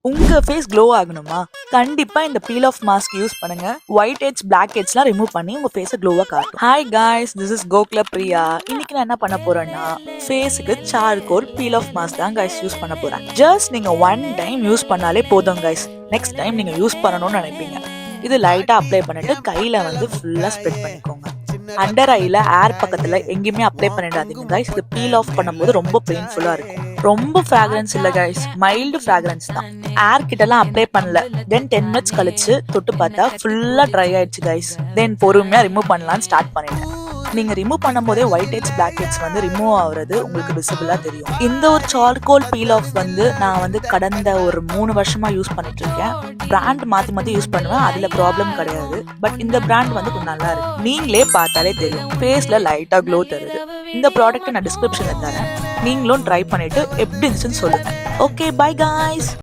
உங்க face glow ஆகணுமா? கண்டிப்பா இந்த பீல் ஆஃப் மாஸ்க் யூஸ் பண்ணுங்க. ஒயிட் ஹெட்ஸ், பிளாக் ஹெட்ஸ்லாம் ரிமூவ் பண்ணி உங்க ஃபேஸ க்ளோவா காட்டும். Hi guys, this is Gokula Priya. இன்னைக்கு நான் என்ன பண்ண போறேன்னா, ஃபேஸுக்கு சார்கோல் பீல் ஆஃப் மாஸ்க் தான் காய்ஸ் யூஸ் பண்ண போறேன். ஜஸ்ட் நீங்க ஒன் டைம் யூஸ் பண்ணாலே போதும் காய்ஸ். நெக்ஸ்ட் டைம் நீங்க யூஸ் பண்ணணும்னு நினைப்பீங்க. இது லைட்டா அப்ளை பண்ணிட்டு கையில வந்து ஃபுல்லா ஸ்ப்ரெட் பண்ணிக்கோங்க. அண்டர் ஐல ஏர் பக்கத்துல எங்கேயுமே அப்ளை பண்ணிடாதீங்க கைஸ். இது பீல் ஆஃப் பண்ணும்போது ரொம்ப பெயின்ஃபுல்லா இருக்கும். ரொம்ப ஃப்ராக்ரன்ஸ் இல்ல கைஸ், மைல்டு ஃப்ராக்ரன்ஸ் தான். ஏர் கிட்டலாம் அப்ளை பண்ணல. தென் 10 மினிட்ஸ் கழிச்சு தொட்டு பார்த்தா ஃபுல்லா ட்ரை ஆயிடுச்சு கைஸ். தென் பொறுமையா ரிமூவ் பண்ணலாம்னு ஸ்டார்ட் பண்ணிட்டேன். நீங்க ரிமூவ் பண்ணும் போதே ஒயிட் ஹெட்ஸ், பிளாக் ஹெட்ஸ் வந்து ரிமூவ் ஆகுறது உங்களுக்கு விசிபிளா தெரியும். இந்த ஒரு சார்கோல் பீல் ஆஃப் வந்து நான் வந்து கடந்த ஒரு 3 வருஷமா யூஸ் பண்ணிட்டு இருக்கேன். பிராண்ட் மாத்தி மாத்தி யூஸ் பண்ணுவேன், அதுல ப்ராப்ளம் கிடையாது. பட் இந்த பிராண்ட் வந்து கொஞ்சம் நல்லா இருக்கு. நீங்களே பார்த்தாலே தெரியும், ஃபேஸ்ல லைட்டா க்ளோ தருது. இந்த ப்ராடக்ட் நான் டிஸ்கிரிப்ஷன்ல தரேன், நீங்களும் ட்ரை பண்ணிட்டு எப்படி இருந்துச்சுன்னு சொல்லுங்க. Okay, by guys.